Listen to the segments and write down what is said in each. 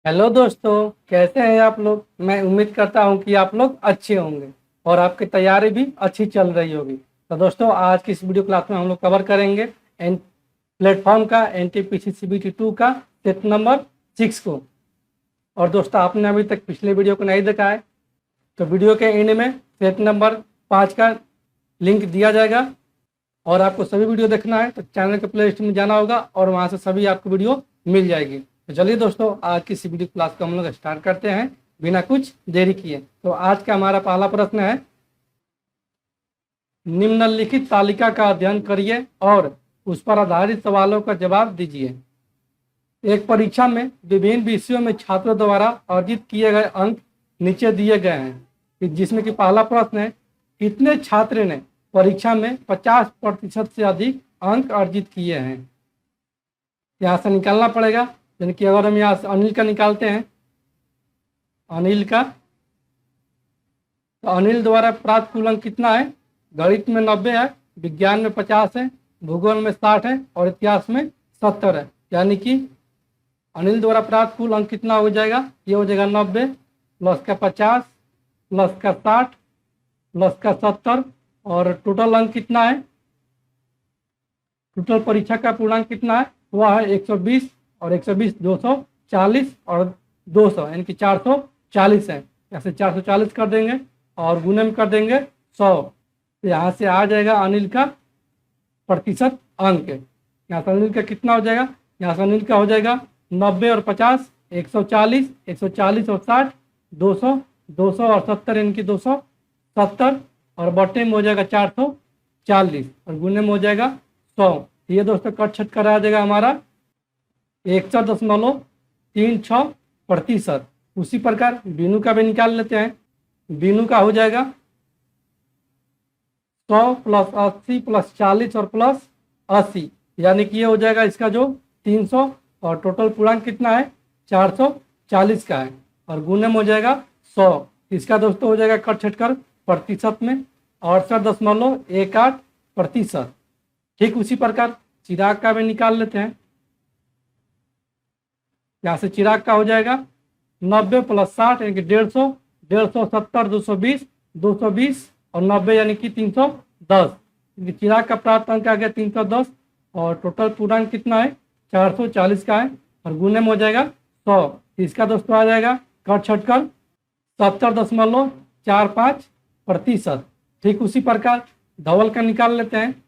Hello दोस्तों, कैसे हैं आप लोग। मैं उम्मीद करता हूं कि आप लोग अच्छे होंगे और आपकी तैयारी भी अच्छी चल रही होगी। तो दोस्तों, आज की इस वीडियो क्लास में हम लोग कवर करेंगे एन प्लेटफॉर्म का NTPC CBT 2 का सेट नंबर 6 को। और दोस्तों, आपने अभी तक पिछले वीडियो को नहीं देखा है तो वीडियो के एंड में सेट नंबर 5 का लिंक दिया जाएगा और आपको सभी वीडियो देखना है तो चैनल के प्ले लिस्ट में जाना होगा और वहाँ से सभी आपको वीडियो मिल जाएगी। तो चलिए दोस्तों, आज की इस वीडियो क्लास को हम लोग स्टार्ट करते हैं बिना कुछ देरी किए। तो आज का हमारा पहला प्रश्न है, निम्नलिखित तालिका का अध्ययन करिए और उस पर आधारित सवालों का जवाब दीजिए। एक परीक्षा में विभिन्न विषयों में छात्रों द्वारा अर्जित किए गए अंक नीचे दिए गए हैं, जिसमें कि पहला प्रश्न है, कितने छात्र ने परीक्षा में 50% से अधिक अंक अर्जित किए हैं। यहाँ से निकालना पड़ेगा, यानी कि अगर हम यहाँ से अनिल का निकालते हैं, अनिल का, तो अनिल द्वारा प्राप्त कुल अंक कितना है। गणित में 90 है, विज्ञान में 50 है, भूगोल में 60 है और इतिहास में 70 है। यानी कि अनिल द्वारा प्राप्त कुल अंक कितना हो जाएगा, ये हो जाएगा 90 प्लस का 50 प्लस का 60 प्लस का 70 और टोटल अंक कितना है, टोटल परीक्षा का पूर्णांक कितना है, वह है 120 और 120 240 और 200 यानी कि 440 है। ऐसे 440 कर देंगे और गुने में कर देंगे 100। तो यहाँ से आ जाएगा अनिल का प्रतिशत अंक। यहाँ से अनिल का कितना हो जाएगा, यहाँ से अनिल का हो जाएगा 90 और 50 140, 140 और 60 200, 200 और 70 यानी कि 270 और बटे में हो जाएगा 440 और गुने में हो जाएगा 100। ये दोस्तों कट छट करा जाएगा हमारा 61.36%। उसी प्रकार बीनू का भी निकाल लेते हैं। बीनू का हो जाएगा 100 प्लस 80 प्लस 40 और प्लस 80, यानी कि ये हो जाएगा इसका जो 300 और टोटल पूर्णांक कितना है 440 का है और गुने में हो जाएगा 100। इसका दोस्तों हो जाएगा कट छट कर प्रतिशत में 68.18%। ठीक उसी प्रकार चिराग का भी निकाल लेते हैं। यहाँ से चिराग का हो जाएगा 90 प्लस 60 यानी कि 150, 170 220, 220 और 90 यानी कि 310। चिराग का प्राप्त अंक आ गया 310 और टोटल पूर्णांक कितना है 440 का है और गुने में हो जाएगा 100। इसका दोस्तों आ जाएगा कट छट कर 70.45%। ठीक उसी प्रकार धवल का निकाल लेते हैं।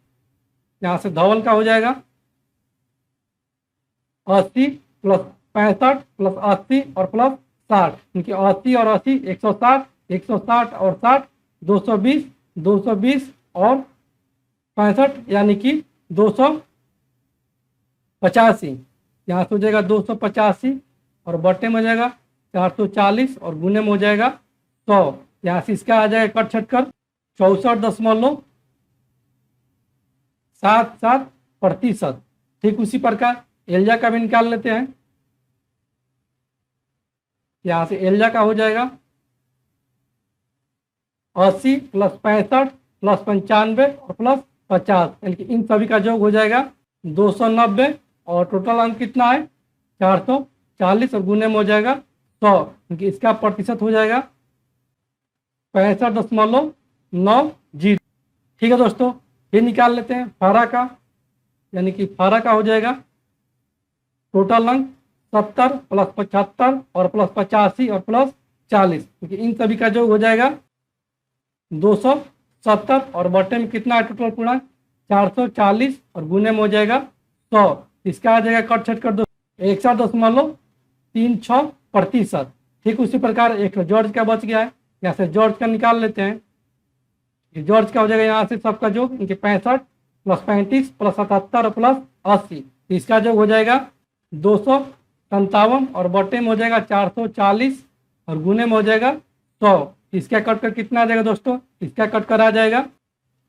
यहाँ से धवल का हो जाएगा 80 प्लस 65 प्लस 80 और प्लस 60, क्योंकि 80 और 80 160, 160 और 60 220, 220 और 65 यानी कि 285। यहाँ से हो जाएगा 285 और बटे में हो जाएगा 440 और गुने में हो जाएगा 100। यहाँ से इसका आ जाएगा कट छट कर 64.77%। ठीक उसी प्रकार एल्जा का भी निकाल लेते हैं। यहाँ से एल्जा का हो जाएगा 80 प्लस 65 प्लस 95 और प्लस 50, यानी कि इन सभी का योग हो जाएगा 290 और टोटल अंक कितना है 440 और गुने में हो जाएगा 100, क्योंकि इसका प्रतिशत हो जाएगा 65.90। ठीक है दोस्तों, ये निकाल लेते हैं फारा का, यानी कि फारा का हो जाएगा टोटल अंक 70 प्लस 75 और प्लस 85 और प्लस 40, क्योंकि इन सभी का योग हो जाएगा 270 और बटे में कितना है टोटल पूर्णांक 440 और गुने में हो जाएगा 100। इसका आ जाएगा कट छट कर 61.36%। ठीक उसी प्रकार एक जॉर्ज का बच गया है। यहाँ से जॉर्ज का निकाल लेते हैं। जॉर्ज का हो जाएगा यहाँ से सबका योग, इनके 65 प्लस 35 प्लस 77 और प्लस 80, इसका योग हो जाएगा 257 और बटे में हो जाएगा 440 और गुने में हो जाएगा 100। इसका कट कर कितना आ जाएगा दोस्तों, इसका कट कर आ जाएगा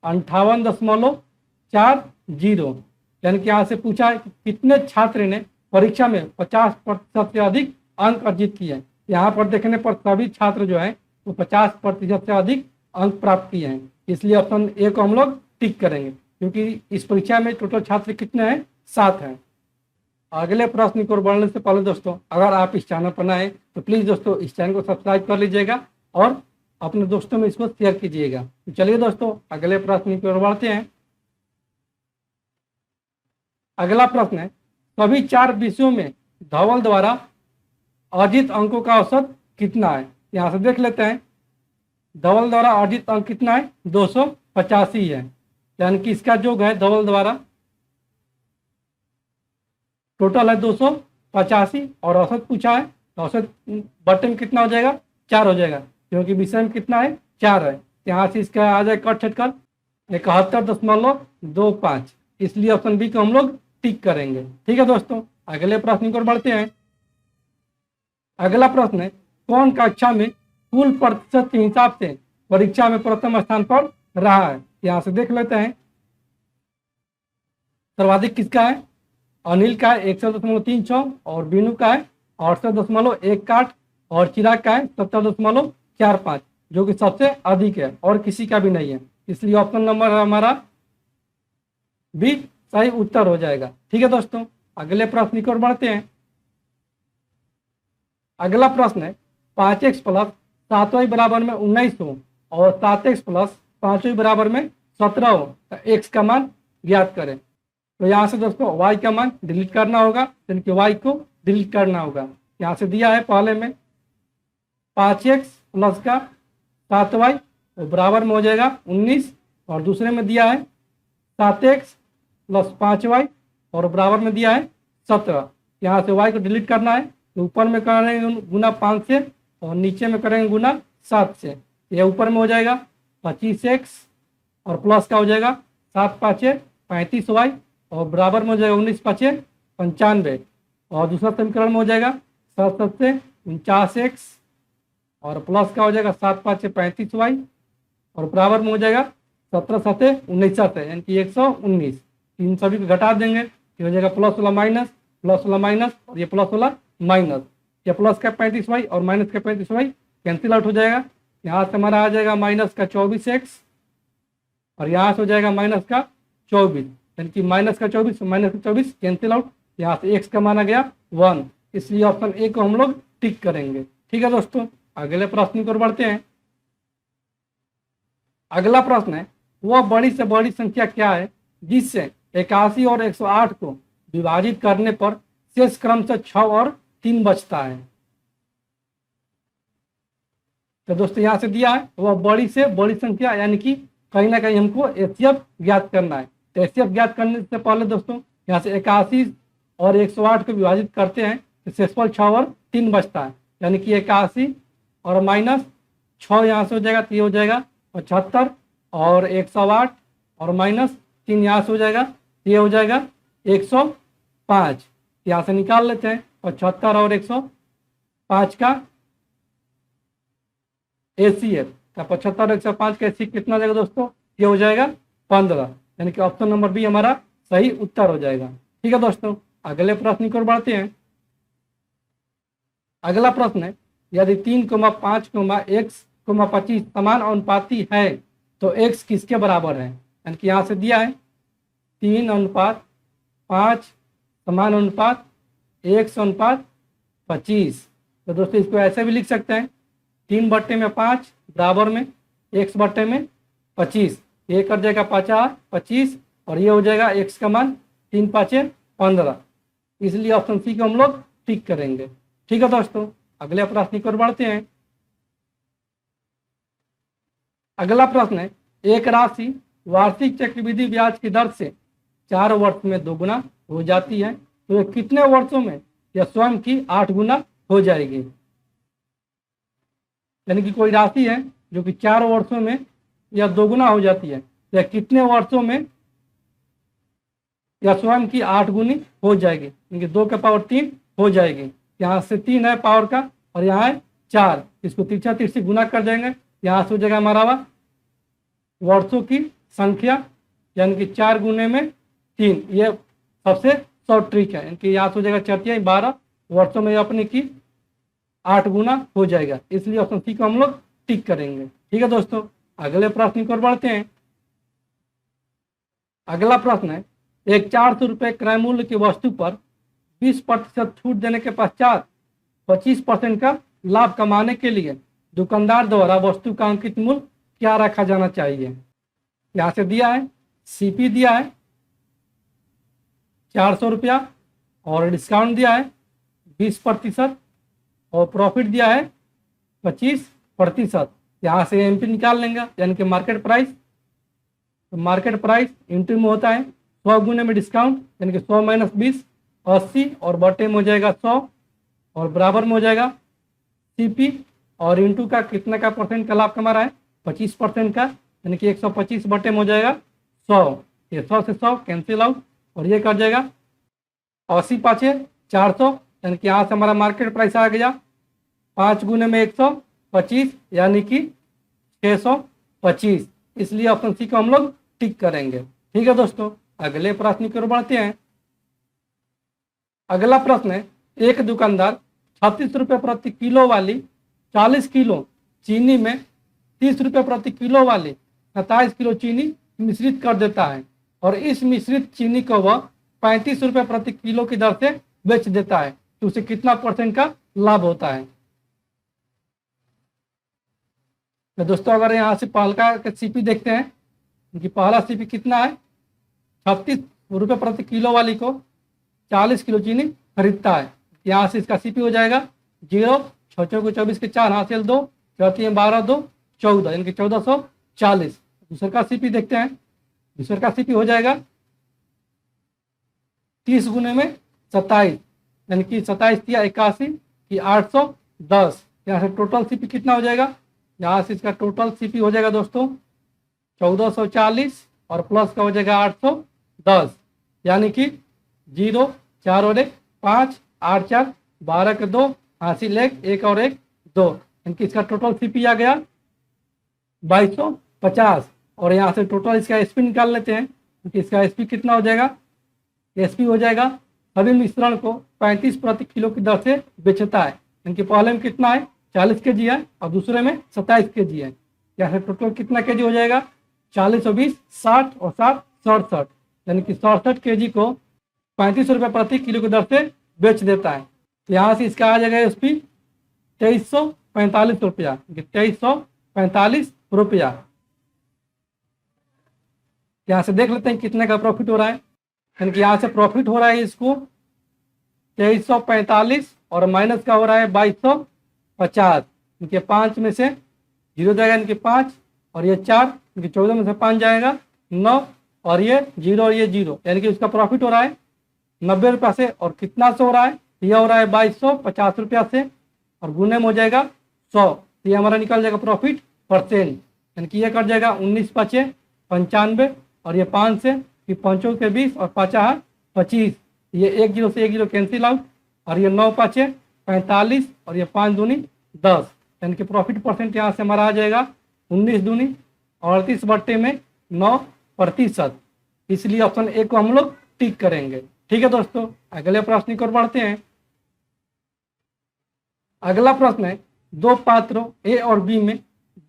58.40, यानी कि यहाँ से पूछा है कि कितने छात्र ने परीक्षा में 50% से अधिक अंक अर्जित किए हैं। यहाँ पर देखने पर सभी छात्र जो है वो 50% से अधिक अंक प्राप्त किए हैं, इसलिए ऑप्शन ए को हम लोग टिक करेंगे, क्योंकि इस परीक्षा में टोटल छात्र कितने हैं 7 हैं। अगले प्रश्न की ओर बढ़ने से पहले दोस्तों, अगर आप इस चैनल पर नए हैं तो प्लीज़ दोस्तों इस चैनल को सब्सक्राइब कर लीजिएगा और अपने दोस्तों में इसको शेयर कीजिएगा। तो चलिए दोस्तों अगले प्रश्न की ओर बढ़ते हैं। अगला प्रश्न है, सभी 4 विषयों में धवल द्वारा अर्जित अंकों का औसत कितना है? यहाँ से देख लेते हैं। धवल द्वारा अर्जित अंक कितना है? 285 है, यानी कि इसका योग है धवल द्वारा टोटल है 285 और औसत पूछा है तो औसत बट्टे में कितना हो जाएगा? 4 हो जाएगा, क्योंकि विषय में कितना है? 4 है। यहाँ से इसका आ जाए कट हट कर 71.25, इसलिए ऑप्शन बी को हम लोग टिक करेंगे। ठीक है दोस्तों, अगले प्रश्न की ओर बढ़ते हैं। अगला प्रश्न है, कौन कक्षा में कुल प्रतिशत के हिसाब से परीक्षा में प्रथम स्थान पर रहा है? यहाँ से देख लेते हैं। सर्वाधिक किसका है? अनिल का है 100.36 और बीनू का है 68.18 और चिराग का है 70.45, जो कि सबसे अधिक है और किसी का भी नहीं है, इसलिए ऑप्शन नंबर हमारा बी सही उत्तर हो जाएगा। ठीक है दोस्तों, अगले प्रश्न की ओर बढ़ते हैं। अगला प्रश्न है, 5x प्लस 7y बराबर में 19 हो और 7x प्लस 5y बराबर में 17 हो तो x का मान ज्ञात करें। तो यहाँ से दोस्तों y का मान डिलीट करना होगा, यानी कि y को डिलीट करना होगा। यहाँ से दिया है पहले में 5x प्लस का 7y तो बराबर में हो जाएगा 19 और दूसरे में दिया है 7x प्लस 5y और बराबर में दिया है 17। यहाँ से y को डिलीट करना है तो ऊपर में करेंगे गुना 5 से और नीचे में करेंगे गुना 7 से। ये ऊपर में हो जाएगा 25x और प्लस का हो जाएगा 7 5 35y और बराबर में हो जाएगा 19 5 95 और दूसरा समीकरण में हो जाएगा 7 7 से 49x और प्लस का हो जाएगा 7 5 35y और बराबर में हो जाएगा 17 7 19 यानी कि 119। इन सभी को घटा देंगे, ये हो जाएगा प्लस वाला माइनस और ये प्लस वाला माइनस, ये प्लस का 35y और माइनस का 35y कैंसिल आउट हो जाएगा। यहाँ से हमारा आ जाएगा माइनस का 24x और यहाँ से हो जाएगा माइनस का 24, यानी कि माइनस का 24 माइनस का 24 कैंसिल आउट। यहाँ से x का मान आ गया 1, इसलिए ऑप्शन ए को हम लोग टिक करेंगे। ठीक है दोस्तों, अगले प्रश्न की ओर बढ़ते हैं। अगला प्रश्न है, वह बड़ी से बड़ी संख्या क्या है जिससे 81 और 108 को विभाजित करने पर शेष क्रम से 6 और 3 बचता है? तो दोस्तों यहाँ से दिया है वह बड़ी से बड़ी संख्या, यानी कि कहीं ना कहीं हमको एचसीएफ ज्ञात करना है। तो एचसीएफ ज्ञात करने से पहले दोस्तों यहाँ से 81 और 108 को विभाजित करते हैं तो शेषफल 6 और 3 बचता है, यानी कि 81 और माइनस 6 यहाँ से हो जाएगा तो ये हो जाएगा 75 और 108 और माइनस 3 यहाँ से हो जाएगा ये हो जाएगा 105। यहाँ से निकाल लेते हैं 75 और 105 का एसीएफ का 75 और 105 का एसीएफ कितना हो जाएगा दोस्तों? ये हो जाएगा 15, यानी कि ऑप्शन नंबर बी हमारा सही उत्तर हो जाएगा। ठीक है दोस्तों, अगले प्रश्न की ओर बढ़ते हैं। अगला प्रश्न है, यदि 3, 5, x, 25 समान अनुपाती है तो x किसके बराबर है? यानी कि यहाँ से दिया है 3 अनुपात 5 समान अनुपात x अनुपात 25। तो दोस्तों इसको ऐसे भी लिख सकते हैं 3 बट्टे में 5 बराबर में x बट्टे में 25, ये कर जाएगा 50 25 और ये हो जाएगा x का मान 3 5 15, इसलिए ऑप्शन सी को हम लोग टिक करेंगे। ठीक है दोस्तों, अगले प्रश्न की ओर बढ़ते हैं। अगला प्रश्न है, एक राशि वार्षिक चक्रवृद्धि ब्याज की दर से 4 वर्ष में 2 गुना हो जाती है तो ये कितने वर्षों में यह स्वयं की 8 गुना हो जाएगी? यानी कि कोई राशि है जो कि 4 वर्षों में यह 2 गुना हो जाती है तो यह कितने वर्षों में यह स्वयं की 8 गुनी हो जाएगी? यानी कि 2 का पावर 3 हो जाएगी। यहाँ से 3 है पावर का और यहाँ है 4, इसको तिरछा तिरछी गुना कर देंगे, यहाँ से हो जाएगा हमारा वर्षों की संख्या, यानी कि 4 गुने में 3, ये सबसे शॉर्ट ट्रिक है। यानी कि यहाँ से हो जाएगा 4 12 वर्षों में अपने की 8 गुना हो जाएगा, इसलिए ऑप्शन सी को हम लोग टिक करेंगे। ठीक है दोस्तों, अगले प्रश्न की ओर बढ़ते हैं। अगला प्रश्न है, एक 400 रुपये क्रय मूल्य की वस्तु पर 20% छूट देने के पश्चात 25% का लाभ कमाने के लिए दुकानदार द्वारा वस्तु का अंकित मूल्य क्या रखा जाना चाहिए। यहाँ से दिया है सीपी दिया है 400 रुपया और डिस्काउंट दिया है 20% और प्रॉफिट दिया है 25%। यहाँ से एमपी निकाल लेंगे यानी कि मार्केट प्राइस। तो मार्केट प्राइस इंटू में होता है 100 गुने में डिस्काउंट यानी कि 100 माइनस 20 80 और बटे में हो जाएगा 100 और बराबर में हो जाएगा सीपी और इंटू का कितना का परसेंट का लाभ कमा रहा है 25% का यानी कि 125 बटे में हो जाएगा 100। ये 100 से 100 कैंसिल आउट और ये कर जाएगा 80 पाँचे 400 यानी कि यहाँ से हमारा मार्केट प्राइस आ गया 5 गुने में 125 यानी कि 625। इसलिए ऑप्शन सी को हम लोग टिक करेंगे। ठीक है दोस्तों, अगले प्रश्न की ओर बढ़ते हैं। अगला प्रश्न है, एक दुकानदार 36 रुपये प्रति किलो वाली 40 किलो चीनी में 30 रुपये प्रति किलो वाली 27 किलो चीनी मिश्रित कर देता है और इस मिश्रित चीनी को वह 35 रुपये प्रति किलो की दर से बेच देता है, तो उसे कितना परसेंट का लाभ होता है। तो दोस्तों अगर यहाँ से पहला का सीपी देखते हैं कि पहला सीपी कितना है 36 रुपये प्रति किलो वाली को 40 किलो चीनी खरीदता है। यहाँ से इसका सीपी हो जाएगा 0 6 को 24 के 4 हासिल 2 चौथी 12 2 14 यानी कि 1440। दूसरे का सीपी देखते हैं। दूसरे का सीपी हो जाएगा 30 गुने में 27 यानी कि 27 या 81 की 810। यहाँ से टोटल सीपी कितना हो जाएगा, यहाँ से इसका टोटल सीपी हो जाएगा दोस्तों 1440 और प्लस का हो जाएगा 810 यानी कि 0 4 और 1 5 8 4 12 के 2 हासिल 1 और 1 2 यानी कि इसका टोटल सीपी आ गया 2250। और यहाँ से टोटल इसका एसपी निकाल लेते हैं क्योंकि इसका एसपी कितना हो जाएगा, एसपी हो जाएगा सभी मिश्रण को 35 प्रति किलो की दर से बेचता है। यानी कि पहले में कितना है 40 केजी है और दूसरे में 27 केजी है। यहाँ से टोटल कितना केजी हो जाएगा 40 और 20 60 और 60 67 यानी कि 67 केजी को 35 रुपये प्रति किलो की दर से बेच देता है। यहाँ से इसका आ जाएगा एसपी 2345 रुपया, 2345 रुपया। यहाँ से देख लेते हैं कितने का प्रॉफिट हो रहा है। यानी कि यहाँ से प्रॉफिट हो रहा है इसको 2345 और माइनस का हो रहा है 2250। इनके 5 में से 0 जाएगा यानी कि 5 और ये 4 इनके 14 में से 5 जाएगा 9 और ये 0 और ये 0 यानी कि उसका प्रॉफिट हो रहा है 90 रुपया से। और कितना से हो रहा है, यह हो रहा है 2250 रुपया से और गुने में हो जाएगा 100। ये हमारा निकल जाएगा प्रॉफिट परसेंट। यानी कि ये कट जाएगा 19 5 95 और ये 5 से कि 5 के 20 और 5 25। ये 1 0 से 1 0 कैंसिल आउट और ये 9 5 45 और ये 5 दूनी 10 यानी कि प्रॉफिट परसेंट यहाँ से हमारा आ जाएगा 19 दूनी 38 बट्टे में 9%। इसलिए ऑप्शन ए को हम लोग टिक करेंगे। ठीक है दोस्तों, अगले प्रश्न की ओर बढ़ते हैं। अगला प्रश्न है, दो पात्रों ए और बी में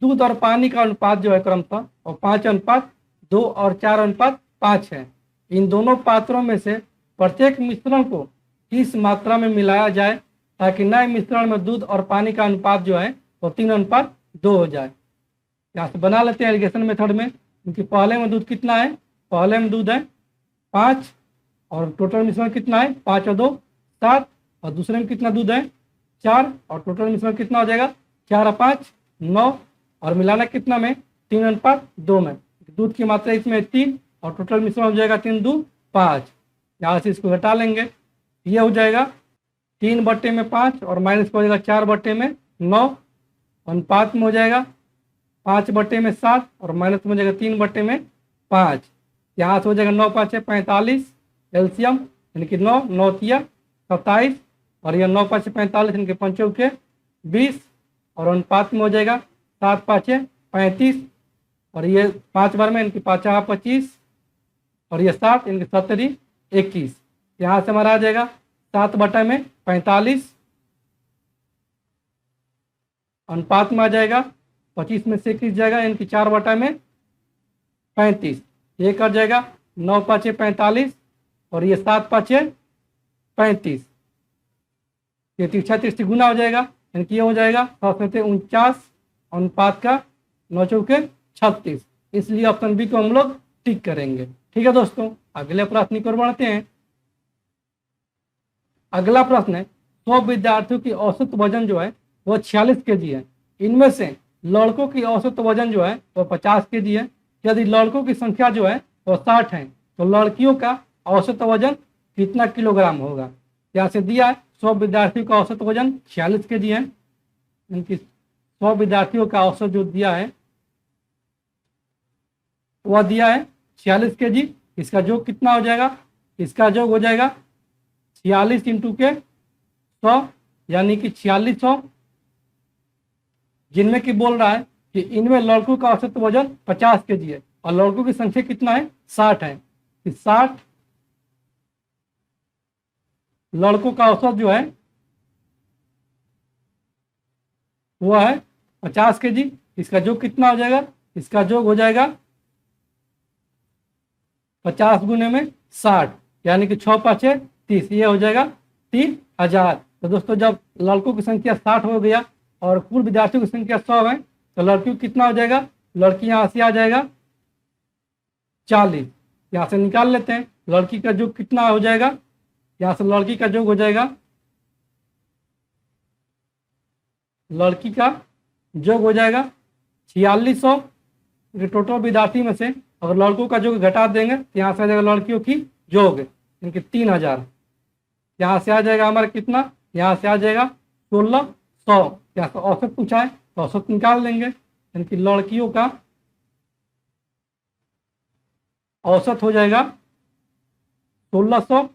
दूध और पानी का अनुपात जो है क्रमशः और 5:2 और 4:5 है। इन दोनों पात्रों में से प्रत्येक मिश्रण को किस मात्रा में मिलाया जाए ताकि नए मिश्रण में दूध और पानी का अनुपात जो है वो 3:2 हो जाए। यहाँ से बना लेते हैं एलिगेशन मेथड में, क्योंकि पहले में दूध कितना है, पहले में दूध है 5 और टोटल मिश्रण कितना है 5 और 2 7 और दूसरे में कितना दूध है 4 और टोटल मिश्रण कितना हो जाएगा 4 और 5 9 और मिलाना कितना में 3:2 में। दूध की मात्रा इसमें 3 और टोटल मिश्रण हो जाएगा 3 2 5। यहाँ से इसको घटा लेंगे, ये हो जाएगा 3 बट्टे में 5 और माइनस हो जाएगा 4 बट्टे में 9 अनुपात में हो जाएगा 5 बट्टे में 7 और माइनस में हो जाएगा 3 बट्टे में 5। यहाँ से हो जाएगा 9 5 45 एलसीएम यानी कि 9 9 तिया 27 और यह 9 5 45 यानी कि 5 के 20 और अनुपात में हो जाएगा 7 5 35 और ये 5 बार में यानी कि 5 25 और ये 7 यानी कि 70 21। यहाँ से हमारा आ जाएगा 7 बटा में 45 अनुपात में आ जाएगा 25 में से 21 जाएगा यानी कि 4 बटा में 35। ये कर जाएगा 9 5 45 और ये 7 5 35, ये तिरछा तिरछी गुना हो जाएगा, यानी कि ये हो जाएगा 49 अनुपात का 9 चौके 36। इसलिए ऑप्शन बी को हम लोग टिक करेंगे। ठीक है दोस्तों, अगले प्रश्न की ओर बढ़ते हैं। अगला प्रश्न है 100 विद्यार्थियों की औसत वजन जो है वो 46 केजी है। इनमें से लड़कों की औसत वजन जो है वो 50 केजी है। यदि लड़कों की संख्या जो है वो 60 है तो लड़कियों का औसत वजन कितना किलोग्राम होगा। यहाँ से दिया है 100 विद्यार्थियों का औसत वजन 46 केजी है। इनकी 100 विद्यार्थियों का औसत जो दिया है वह दिया है 46 केजी। इसका योग कितना हो जाएगा, इसका योग हो जाएगा 46 इंटू के 100 यानी कि 4600, जिनमें कि बोल रहा है कि इनमें लड़कों का औसत वजन 50 केजी है और लड़कों की संख्या कितना है 60 है। 60 लड़कों का औसत जो है वो है 50 केजी। इसका योग कितना हो जाएगा, इसका योग हो जाएगा 50 गुने में 60 यानी कि 6 5 30, ये हो जाएगा 3000। तो दोस्तों जब लड़कों की संख्या 60 हो गया और कुल विद्यार्थियों की संख्या 100 है तो लड़कियों कितना हो जाएगा, लड़की यहाँ से आ जाएगा 40। यहाँ से निकाल लेते हैं लड़की का योग कितना हो जाएगा, यहाँ से लड़की का योग हो जाएगा, लड़की का योग हो जाएगा 4600। टोटल विद्यार्थी में से अगर लड़कों का योग घटा देंगे तो यहाँ से आ जाएगा लड़कियों की योग इनके 3000। यहाँ से आ जाएगा हमारा कितना, यहाँ से आ जाएगा 1600। यहाँ से औसत पूछा है तो औसत निकाल लेंगे, इनकी लड़कियों का औसत हो जाएगा 1600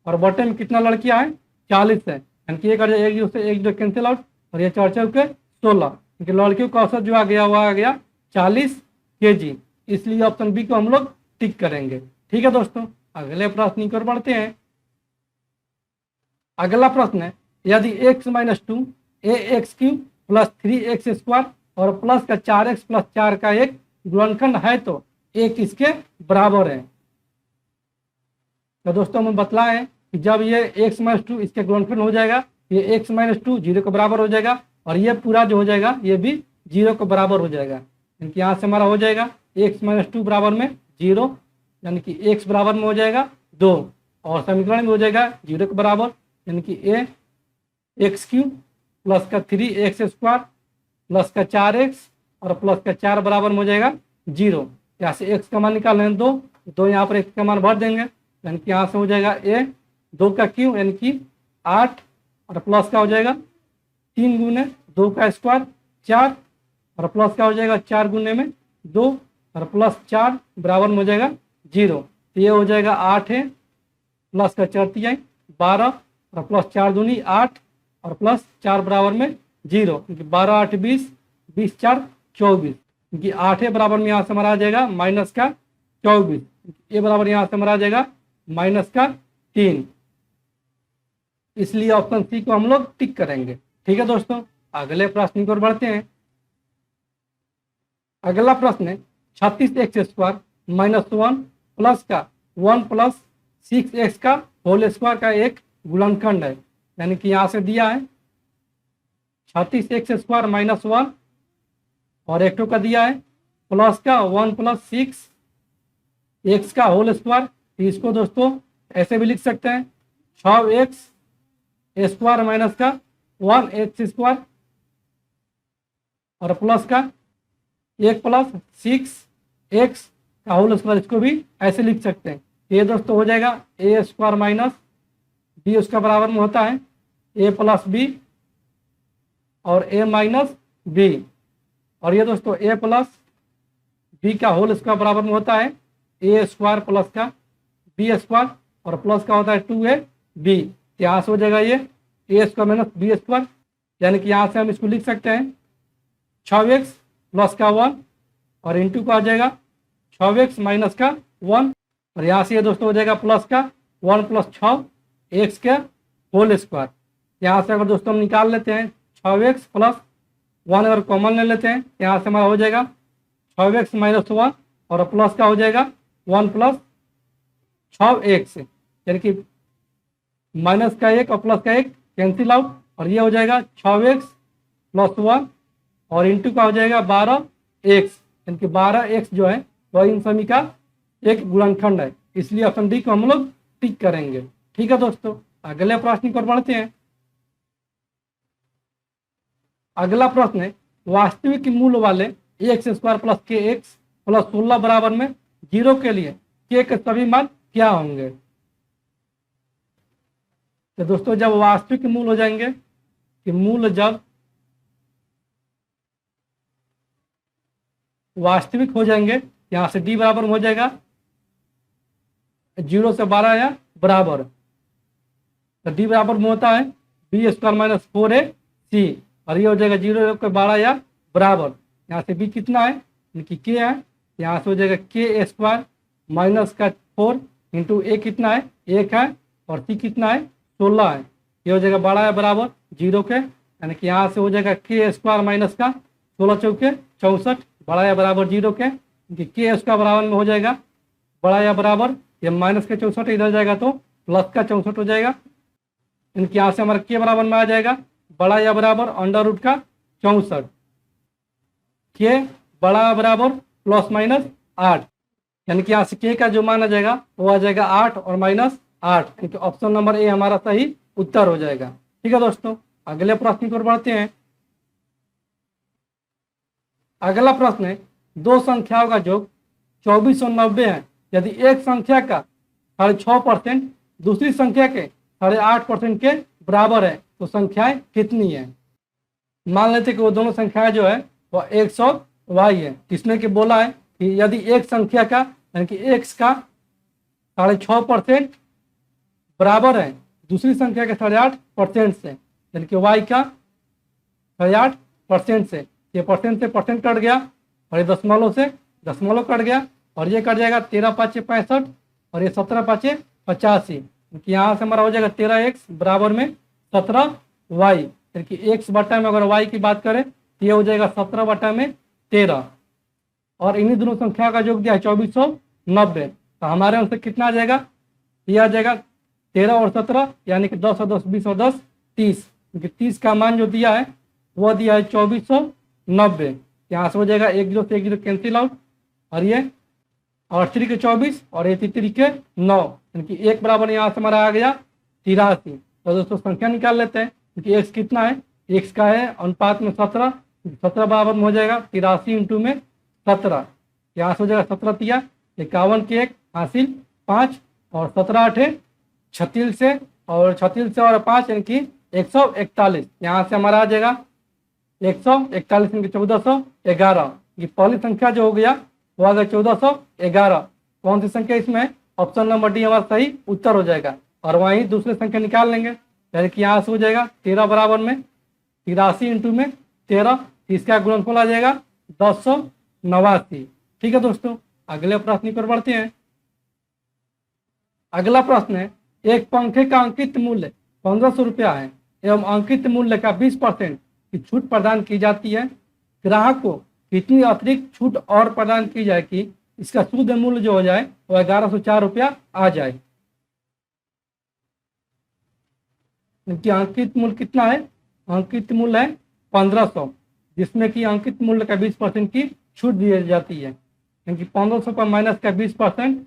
और बटे में कितना लड़कियां हैं 40 है, यानी कि एक जो कैंसिल आउट और ये 4 4 के 16, क्योंकि लड़कियों का औसत जो आ गया वो आ गया 40 केजी। इसलिए ऑप्शन बी को हम लोग टिक करेंगे। ठीक है दोस्तों, अगले प्रश्न की ओर बढ़ते हैं। अगला प्रश्न है यदि x minus 2 ax³ plus 3x² और प्लस का 4x प्लस 4 का एक गुणनखंड है तो a किसके बराबर है। तो दोस्तों हम बतलाए कि जब ये x माइनस 2 इसके गुणनखंड हो जाएगा, ये x माइनस 2 0 के बराबर हो जाएगा और ये पूरा जो हो जाएगा ये भी 0 के बराबर हो जाएगा। यानी कि यहाँ से हमारा हो जाएगा x माइनस 2 बराबर में 0, यानी कि x बराबर में हो जाएगा 2 और समीकरण में हो जाएगा 0 के बराबर, यानी कि ax³ प्लस का 3x² प्लस का 4x और प्लस का 4 बराबर में हो जाएगा 0। यहाँ से x का मान निकाल लें 2 यहाँ पर x का मान भर देंगे, यानी कि यहाँ से हो जाएगा a 2 का क्यू यानी कि 8 और प्लस का हो जाएगा 3 गुने 2 का स्क्वायर 4 और प्लस का हो जाएगा 4 गुने में 2 और प्लस 4 बराबर में हो जाएगा 0। तो ये हो जाएगा 8 है प्लस का 4 3 12 और प्लस 4 दूनी 8 और प्लस 4 बराबर में 0, क्योंकि 12 8 20 20 4 24, क्योंकि 8 है बराबर में यहाँ से हमारा आ जाएगा माइनस का 24, ये बराबर यहाँ से हमारा आ जाएगा माइनस का 3। इसलिए ऑप्शन सी को हम लोग टिक करेंगे। ठीक है दोस्तों, अगले प्रश्न की ओर बढ़ते हैं। अगला प्रश्न है 36x² माइनस 1 प्लस का 1 प्लस 6x का होल स्क्वायर का एक गुणनखंड है। यानी कि यहाँ से दिया है 36x² माइनस 1 और एक का दिया है प्लस का 1 प्लस 6x का होल स्क्वायर। इसको दोस्तों ऐसे भी लिख सकते हैं 6x² माइनस का 1x² और प्लस का 1 प्लस 6x का होल स्क्वायर, इसको भी ऐसे लिख सकते हैं। ये दोस्तों हो जाएगा a² माइनस b उसका बराबर में होता है a प्लस बी और a माइनस बी, और ये दोस्तों a प्लस बी का होल स्क्वायर बराबर में होता है a² प्लस का b² और प्लस का होता है 2ab। यहाँ से हो जाएगा ये a² माइनस b², यानी कि यहाँ से हम इसको लिख सकते हैं 6x प्लस का 1 और इंटू का आ जाएगा 6x माइनस का 1 और यहाँ से ये दोस्तों हो जाएगा प्लस का 1 प्लस 6x के होल स्क्वायर। यहाँ से अगर दोस्तों हम निकाल लेते हैं 6x प्लस 1 अगर कॉमन ले लेते हैं, यहाँ से हमारा हो जाएगा 6x माइनस 1 और प्लस का हो जाएगा 1 प्लस 6x, यानी कि माइनस का 1 और प्लस का 1 कैंसिल आउट, और ये हो जाएगा 6x + 1 और इंटू का हो जाएगा 12x, यानी कि 12x जो है वह इन सभी का एक गुणनखंड है, इसलिए ऑप्शन डी को हम लोग टिक करेंगे। ठीक है दोस्तों, अगले प्रश्न की ओर बढ़ते हैं। अगला प्रश्न है वास्तविक मूल वाले x² + kx + 16 बराबर में 0 के लिए k के सभी मान क्या होंगे। तो दोस्तों जब वास्तविक मूल हो जाएंगे कि मूल जब वास्तविक हो जाएंगे, यहां से d बराबर हो जाएगा 0 से 12 या बराबर, तो d बराबर में होता है b² - 4ac, और ये हो जाएगा 0 के 12 या बराबर। यहाँ से b कितना है, यानी k है, यहाँ से हो जाएगा k² - 4 इंटू a कितना है 1 है, और c कितना है 16 है, ये हो जाएगा 12 या बराबर 0 के, यानी कि यहाँ से हो जाएगा k² - 16 चौके 64 बड़ा या बराबर 0 के, क्योंकि k² बराबर में हो जाएगा बड़ा या बराबर, ये माइनस का 64 इधर जाएगा तो प्लस का 64 हो जाएगा, इनके यहाँ से हमारा k बराबर में आ जाएगा बड़ा या बराबर √ का 64, k बड़ा बराबर ±8, यानी कि यहाँ से k का जो मान आ जाएगा वो आ जाएगा 8 और -8, क्योंकि ऑप्शन नंबर ए हमारा सही उत्तर हो जाएगा। ठीक है दोस्तों, अगले प्रश्न की ओर बढ़ते हैं। अगला प्रश्न है दो संख्याओं का योग 24 और 90 है, यदि एक संख्या का 6.5% दूसरी संख्या के 8.5% के बराबर है तो संख्याएं कितनी है। मान लेते कि वो दोनों संख्याएं जो है वो x और y है, इसमें कि बोला है कि यदि एक संख्या का यानी कि x का 6.5% बराबर है दूसरी संख्या के 8.5% से, यानी कि y का 8.5% से, ये परसेंट से परसेंट कट गया और ये दशमलव से दशमलव कट गया, और ये कट जाएगा 13×5 = 65 और ये 17×5 = 85, क्योंकि यहाँ से हमारा हो जाएगा 13x बराबर में 17y, यानी कि x बटा में अगर y की बात करें तो ये हो जाएगा 17/13, और इन्हीं दोनों संख्या का योग दिया है 2490, तो हमारे यहाँ से कितना आ जाएगा, ये आ जाएगा 13 और 17 यानी कि 10 और 10 20 और 10 30, क्योंकि 30 का मान जो दिया है वह दिया है 2490, यहाँ से हो जाएगा 1 0 से 1 0 कैंसिल आउट, और ये और 3 के 24 और ये 3 के 9, यानी कि 1 बराबर यहाँ से हमारा आ गया 83। तो दोस्तों संख्या निकाल लेते हैं, क्योंकि x कितना है, x का है अनुपात में 17, 17 बराबर में हो जाएगा 83 इंटू में 17, यहाँ से हो जाएगा 17 तिया 51 के 1 हासिल 5 और 17 8 36 से और 5 यानी कि 141, यहाँ से हमारा आ जाएगा 141 यानी कि 1411, ये पहली संख्या जो हो गया वो आ गया 1411। कौन सी संख्या इसमें है, ऑप्शन नंबर डी हमारा सही उत्तर हो जाएगा, और वहीं दूसरे संख्या निकाल लेंगे, यानी कि यहाँ से हो जाएगा 13 बराबर में 83 इंटू में 13, इसका गुणनफल आ जाएगा 1089। ठीक है दोस्तों, अगले प्रश्न पर बढ़ते हैं। अगला प्रश्न है एक पंखे का अंकित मूल्य 1500 रुपया है एवं अंकित मूल्य का 20% की छूट प्रदान की जाती है, ग्राहक को कितनी अतिरिक्त छूट और प्रदान की जाए कि इसका शुद्ध मूल्य जो हो जाए वो 1104 रुपया आ जाए। अंकित मूल्य कितना है, अंकित मूल्य है 1500, जिसमें कि अंकित मूल्य का 20% की छूट दी जाती है, क्योंकि 1500 पर माइनस का 20%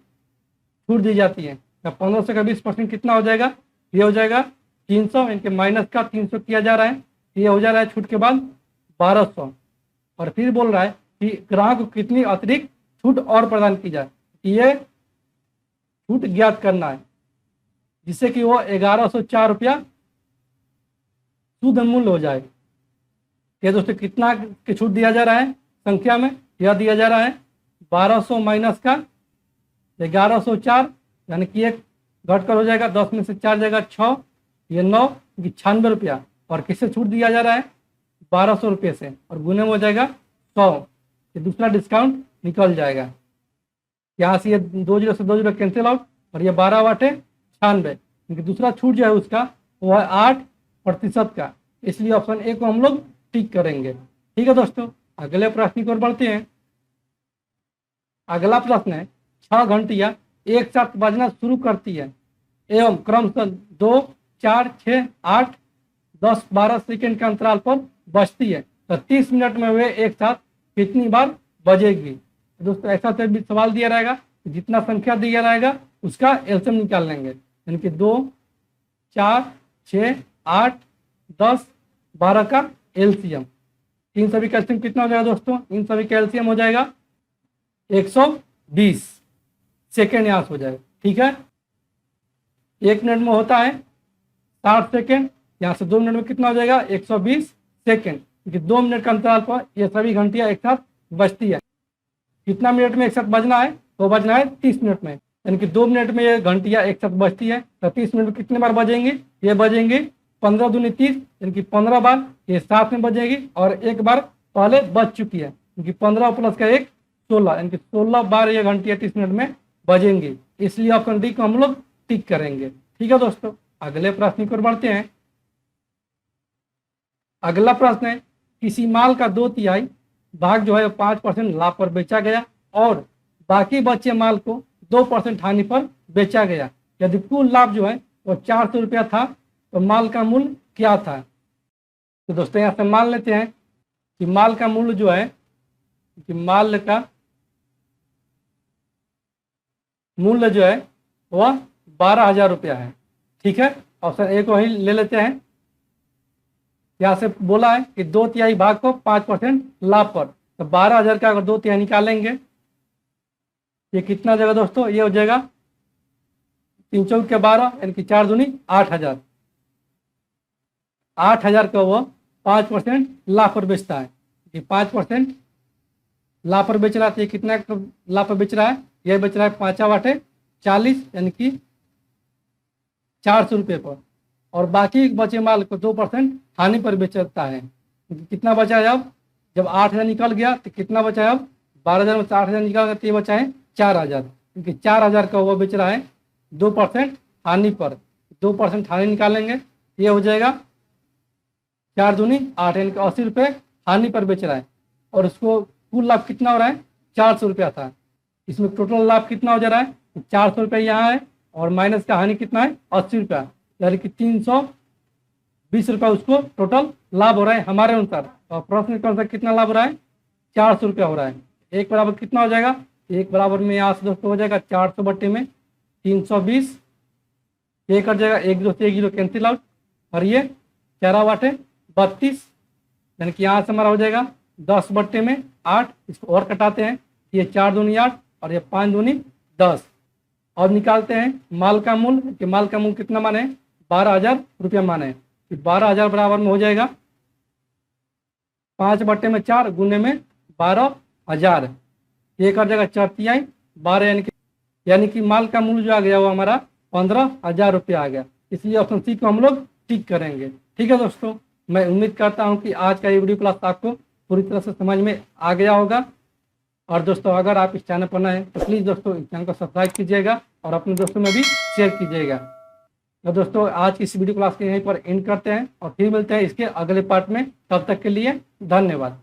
छूट दी जाती है, तो 1500 का 20% कितना हो जाएगा, ये हो जाएगा 300, इनके माइनस का 300 किया जा रहा है, ये हो जा रहा है छूट के बाद 1200, और फिर बोल रहा है कि ग्राहक को कितनी अतिरिक्त छूट और प्रदान की जाए, ये छूट ज्ञात करना है, जिससे कि वो 1104 रुपया शुद्ध मूल्य हो जाए। ये दोस्तों कितना की छूट दिया जा रहा है संख्या में, यह दिया जा रहा है 1200 माइनस का 1104, यानी कि एक घटकर हो जाएगा 10 में से 4 जाएगा 6, ये 9 96 रुपया, और किससे छूट दिया जा रहा है 1200 रुपये से, और गुने में हो जाएगा 100, ये दूसरा डिस्काउंट निकल जाएगा, यहाँ से ये 2 0 से 2 0 कैंसिल आउट, और ये 12 वाटे 96, क्योंकि दूसरा छूट जो है उसका वो है 8% का, इसलिए ऑप्शन ए को हम लोग टिक करेंगे। ठीक है दोस्तों, अगले प्रश्न की ओर बढ़ते हैं। अगला प्रश्न है 6 घंटियां एक साथ बजना शुरू करती है एवं क्रमशः 2 4, 6, 8, 10, 12 सेकेंड के अंतराल पर बजती है। तो 30 मिनट में वे एक साथ कितनी बार बजेगी। तो दोस्तों ऐसा से भी सवाल दिया रहेगा, जितना संख्या दिया रहेगा उसका एलसीएम निकाल लेंगे, यानी कि 2, 4, 6, 8, 10, 12 का एलसीएम। इन सभी का एलसीएम कितना हो जाएगा दोस्तों, इन सभी का एलसीएम हो जाएगा 120 सेकेंड यहाँ से हो जाएगा। ठीक है, 1 मिनट में होता है 60 सेकेंड, यहाँ से 2 मिनट में कितना हो जाएगा 120 सेकेंड, क्योंकि 2 मिनट के अंतराल पर ये सभी घंटियाँ एक साथ बजती है। कितना मिनट में एक साथ बजना है, तो बजना है 30 मिनट में, यानी कि 2 मिनट में ये घंटियाँ एक साथ बजती है। तो 30 मिनट में कितने बार बजेंगी, ये बजेंगे 15 दूनी 30, यानी कि 15 बार ये साथ में बजेगी, और एक बार पहले बज चुकी है, क्योंकि 15 प्लस का 1 16, यानी कि 16 बार ये घंटियाँ 30 मिनट में बजेंगी। इसलिए ऑप्शन डी को हम लोग टिक करेंगे। ठीक है दोस्तों, अगले प्रश्न की ओर बढ़ते हैं। अगला प्रश्न है, किसी माल का 2/3 भाग जो है 5% लाभ पर बेचा गया और बाकी बचे माल को 2% हानि पर बेचा गया। यदि कुल लाभ जो है वो 400 रुपया था, तो माल का मूल्य क्या था। तो दोस्तों यहाँ से मान लेते हैं कि माल का मूल्य जो है, कि माल का मूल्य जो है वह 12,000 रुपया है। ठीक है, ऑप्शन ए को ही ले लेते हैं। यहाँ से बोला है कि 2/3 भाग को 5% लाभ पर, तो 12,000 का अगर 2/3 निकालेंगे, ये कितना हो जाएगा दोस्तों, ये हो जाएगा 3 चौक के 12, यानी कि 4 दूनी 8,000। 8,000 का वो 5% लाभ पर बेचता है, कि 5% लाभ पर बेच रहा है। तो ये कितना लाभ पर बेच रहा है, ये बेच रहा है 5/8 40, यानी कि 400 रुपये पर, और बाकी बचे माल को 2% हानि पर बेचता है। कितना बचा है, अब जब 8,000 निकल गया तो कितना बचा है, अब 12,000 में 8,000 निकल गया तो ये बचा है 4,000, क्योंकि 4,000 का वो बेच रहा है 2% हानि पर। 2% हानि निकालेंगे, ये हो जाएगा 4 दूनी 8, यानी कि 80 रुपये हानि पर बेच रहा है, और उसको कुल लाभ कितना हो रहा है 400 रुपया था। इसमें टोटल लाभ कितना हो जा रहा है, 400 रुपये यहाँ है, और माइनस का हानि कितना है 80 रुपया, यानी कि 320 रुपया उसको टोटल लाभ हो रहा है हमारे अनुसार। और प्रश्न के अनुसार कितना लाभ हो रहा है 400 रुपया हो रहा है। एक बराबर कितना हो जाएगा, एक बराबर में यहाँ से दोस्तों हो जाएगा 400 बट्टे में 320, ये कर जाएगा 1 2 से 1 0 कैंसिल आउट, और ये 4/8 32, यानी कि यहाँ से हमारा हो जाएगा 10 बट्टे में 8, इसको और कटाते हैं, ये 4 दूनी 8 और ये 5 दूनी 10। और निकालते हैं माल का मूल्य, कि माल का मूल्य कितना माने 12,000 रुपया माने, कि 12,000 बराबर में हो जाएगा 5 बट्टे में 4 गुने में 12,000, ये कर जाएगा 4×3 12, यानी कि माल का मूल्य जो आ गया वो हमारा 15,000 रुपया आ गया। इसलिए ऑप्शन सी को हम लोग टिक करेंगे। ठीक है दोस्तों, मैं उम्मीद करता हूँ कि आज का ये वीडियो क्लास आपको पूरी तरह से समझ में आ गया होगा। और दोस्तों अगर आप इस चैनल पर नए हैं तो प्लीज़ दोस्तों इस चैनल को सब्सक्राइब कीजिएगा और अपने दोस्तों में भी शेयर कीजिएगा। तो दोस्तों आज की इस वीडियो क्लास के यहीं पर एंड करते हैं और फिर मिलते हैं इसके अगले पार्ट में। तब तक के लिए धन्यवाद।